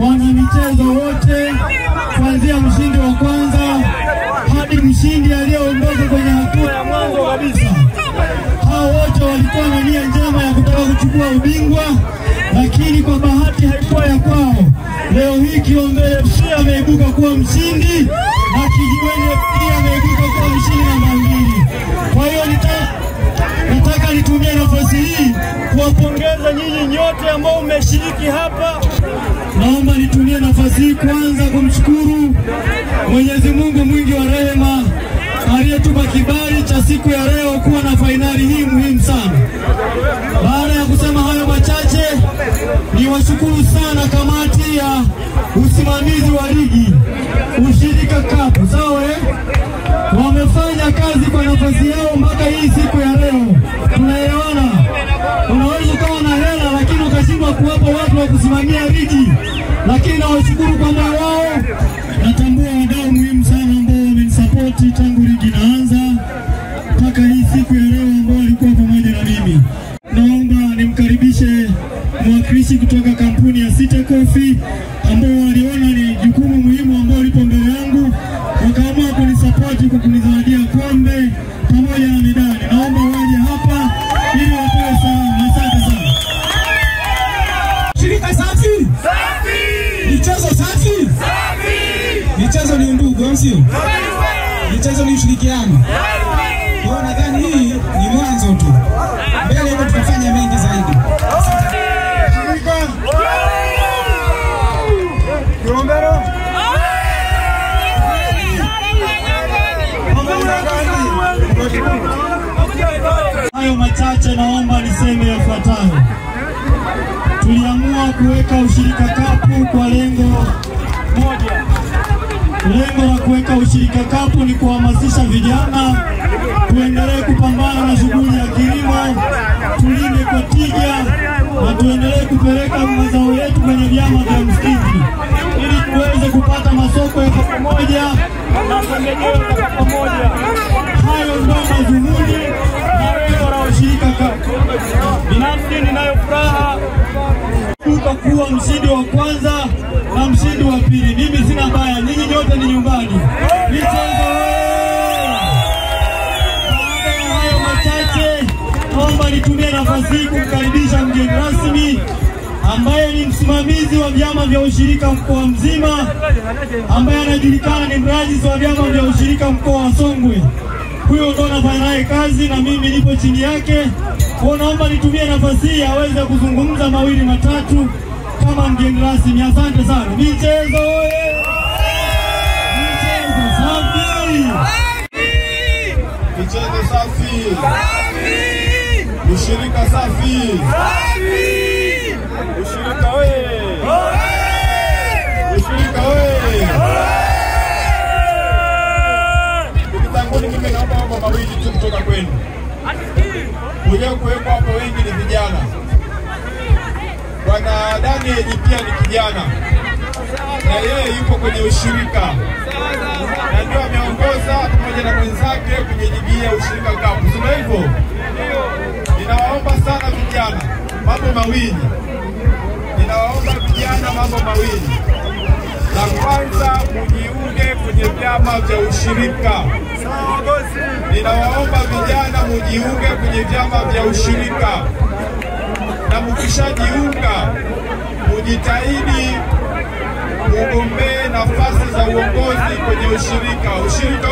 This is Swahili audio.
wana michezo wote kuanzia mshindi wa kwanza hadi mshindi aliyeongoza kwenye hatua ya mwanzo kabisa. Hao wote walikuwa na nia njema ya kutaka kuchukua ubingwa, lakini kwa bahati haikuwa ya kwao. Leo hii Kiombele FC ameibuka kuwa mshindi na Kijiweni FC ameibuka kuwa mshindi namba 2. Kwa hiyo nataka nitumie nafasi hii kuwapongeza nyinyi nyote ambao mmeshiriki hapa. Naomba nitumie nafasi hii kwanza kumshukuru Mwenyezi Mungu mwingi wa rehema aliyetupa kibali cha siku ya leo kuwa na fainali hii muhimu sana. Baada ya kusema hayo machache, niwashukuru sana kamati ya usimamizi wa ligi Ushirika Cup. Sawa, wamefanya kazi kwa nafasi yao mpaka hii siku ya leo. Tunaelewana? Unaweza kuwa na hela lakini ukashindwa kuwapa watu wa kusimamia ligi, lakini nawashukuru kwa moyo wao. Natambua wadau muhimu sana ambao wamenisapoti tangu ligi inaanza mpaka hii siku ya leo, ambao walikuwa pamoja na mimi. Naomba nimkaribishe mwakilishi kutoka kampuni ya City Coffee ambao waliona ni jukumu muhimu ambao lipo mbele yangu, wakaamua kunisapoti kwa kunizawadia kombe pamoja na medali. Naomba waje hapa ili watoe salamu. Asante sana. Shirika safi? Safi! Michezo safi? Safi! Michezo ni ndugu, sio? Michezo ni ushirikiano. Kwa nadhani hii ni mwanzo tu. Mbele yetu tutafanya mengi zaidi. Kiombero. Hayo machache naomba niseme yafuatayo. Tuliamua kuweka Ushirika Cup kwa lengo moja. Lengo la kuweka Ushirika Cup ni kuhamasisha vijana tuendelee kupambana na shughuli ya kilimo, tulime kwa tija na tuendelee kupeleka mazao yetu kwenye vyama vya msingi ili tuweze kupata masoko ya pamoja na pembejeo za pamoja. Hayo ndio madhumuni na lengo la Ushirika Cup. Binafsi ninayo furaha kuwa mshindi wa kwanza na mshindi wa pili. Mimi sina baya, nyinyi nyote ni nyumbani. Michezo hayo machache, naomba nitumie nafasi hii kumkaribisha mgeni rasmi ambaye ni msimamizi wa vyama vya ushirika mkoa mzima, ambaye anajulikana ni mrajisi wa vyama vya ushirika mkoa wa Songwe. Huyo ndo nafanya naye kazi na mimi nipo chini yake. Kwa naomba nitumie nafasi hii aweze kuzungumza mawili matatu kama mgeni rasmi. Asante sana. Michezo oye! Michezo safi! Michezo safi! Ushirika safi! Ushirika oye! Ushirika oye! Nikitanguni mimi naomba mambo mawili tu kutoka kwenu. Mwenye kuwepo hapo wengi ni vijana. Bwana Daniel pia ni kijana, na yeye yupo kwenye ushirika na ndio ameongoza pamoja na mwenzake kwenye ligi ya Ushirika Cup. Sio hivyo? Ninawaomba sana vijana mambo mawili. La kwanza, mujiunge kwenye vyama vya ushirika. Ninawaomba vijana mujiunge kwenye vyama vya ushirika, na mkishajiunga mujitahidi mugombee nafasi za uongozi kwenye ushirika. Ushirika